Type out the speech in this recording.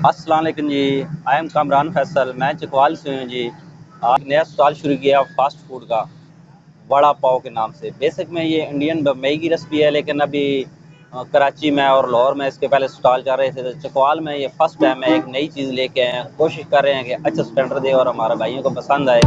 अस्सलाम वालेकुम जी। I am Kamran Faisal, मैं चकवाल से हूँ जी। आज नया स्टॉल शुरू किया फास्ट फूड का, वड़ा पाव के नाम से। बेसिक में ये इंडियन मई की रेसिपी है, लेकिन अभी कराची में और लाहौर में इसके पहले स्टॉल चल रहे थे। तो चकवाल में ये फर्स्ट टाइम है, एक नई चीज़ लेके आए हैं। कोशिश कर रहे हैं कि अच्छा स्टैंडर्ड दे और हमारे भाइयों को पसंद आए।